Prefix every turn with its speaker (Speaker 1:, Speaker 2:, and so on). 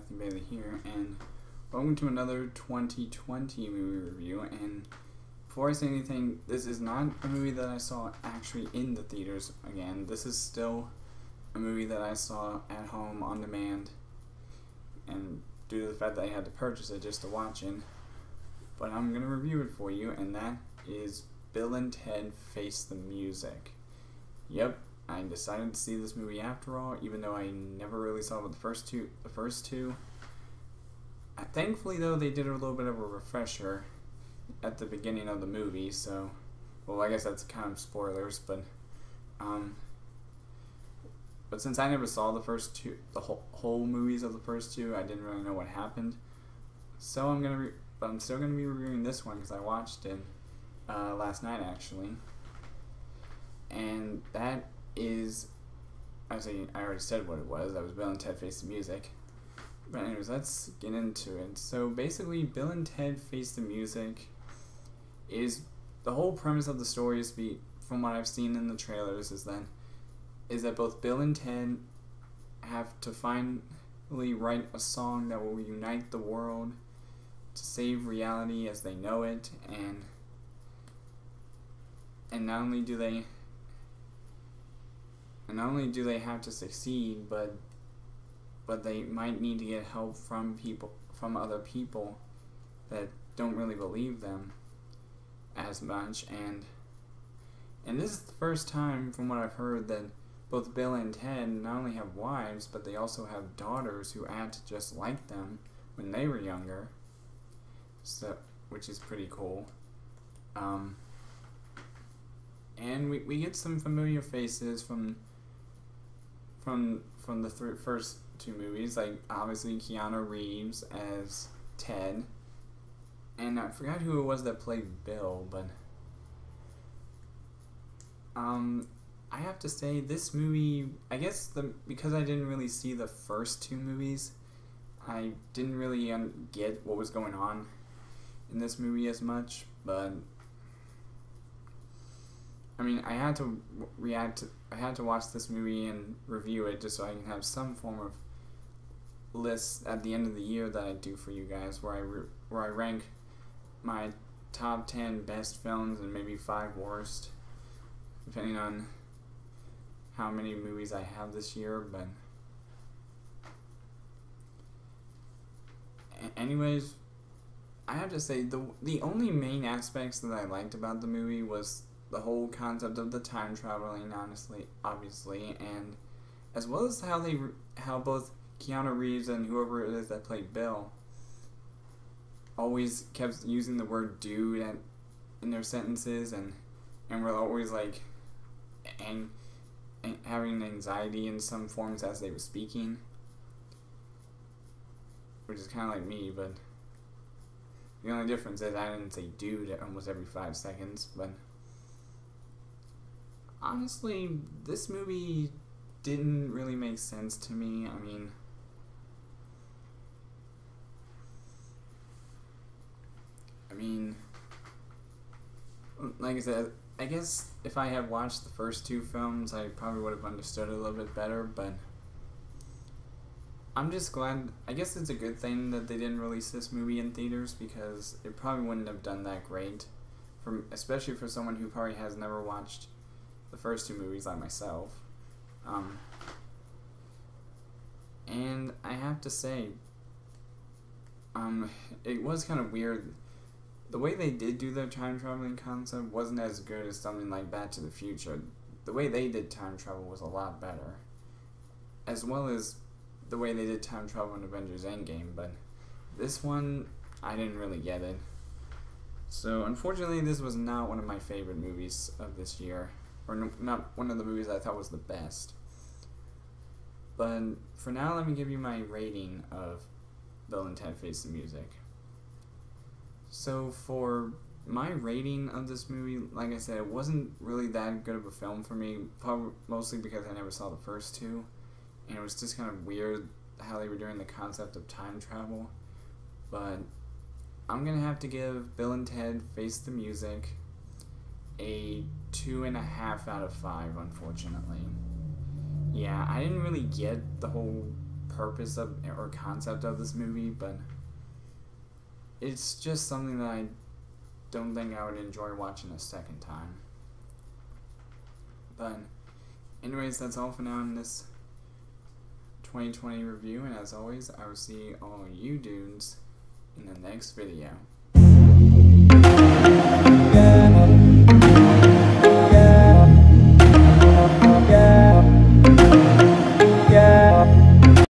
Speaker 1: Matthew Bailey here, and welcome to another 2020 movie review. And before I say anything, this is not a movie that I saw actually in the theaters again. This is still a movie that I saw at home on demand, and due to the fact that I had to purchase it just to watch it. But I'm going to review it for you, and that is Bill and Ted Face the Music. Yep, I decided to see this movie after all, even though I never really saw the first two. Thankfully, though, they did a little bit of a refresher at the beginning of the movie, so, well, I guess that's kind of spoilers, but since I never saw the first two, the whole movies of the first two, I didn't really know what happened. So I'm still gonna be reviewing this one because I watched it last night actually, and that is, I already said what it was. That was Bill and Ted Face the Music. But anyways, let's get into it. So basically, Bill and Ted Face the Music is the whole premise of the story. From what I've seen in the trailers, is that both Bill and Ted have to finally write a song that will unite the world to save reality as they know it, and not only do they have to succeed, but they might need to get help from other people that don't really believe them as much, and this is the first time, from what I've heard, that both Bill and Ted not only have wives, but they also have daughters who act just like them when they were younger. So, which is pretty cool. And we get some familiar faces from the first two movies, like obviously Keanu Reeves as Ted, and I forgot who it was that played Bill, but I have to say this movie, I guess because I didn't really see the first two movies, I didn't really get what was going on in this movie as much, but I mean, I had to watch this movie and review it just so I can have some form of list at the end of the year that I do for you guys, where I rank my top 10 best films and maybe 5 worst, depending on how many movies I have this year. But anyways, I have to say the only main aspects that I liked about the movie was the whole concept of the time traveling, obviously, and as well as how both Keanu Reeves and whoever it is that played Bill always kept using the word dude in their sentences, and were always like and having anxiety in some forms as they were speaking, which is kind of like me, but the only difference is I didn't say dude almost every 5 seconds. But honestly, this movie didn't really make sense to me. I mean, like I said, I guess if I had watched the first two films, I probably would have understood it a little bit better, but I'm just glad. I guess it's a good thing that they didn't release this movie in theaters, because it probably wouldn't have done that great, especially for someone who probably has never watched the first two movies like myself. And I have to say, it was kind of weird. The way they did do their time traveling concept wasn't as good as something like Back to the Future. The way they did time travel was a lot better, as well as the way they did time travel in Avengers Endgame, but this one, I didn't really get it. So unfortunately, this was not one of my favorite movies of this year, or not one of the movies I thought was the best. But for now, let me give you my rating of Bill and Ted Face the Music. So for my rating of this movie, like I said, it wasn't really that good of a film for me, probably mostly because I never saw the first two, and it was just kind of weird how they were doing the concept of time travel. But I'm gonna have to give Bill and Ted Face the Music a 2.5 out of 5, unfortunately. Yeah, I didn't really get the whole purpose of or concept of this movie, but it's just something that I don't think I would enjoy watching a second time. But anyways, that's all for now in this 2020 review, and as always, I will see all you dudes in the next video.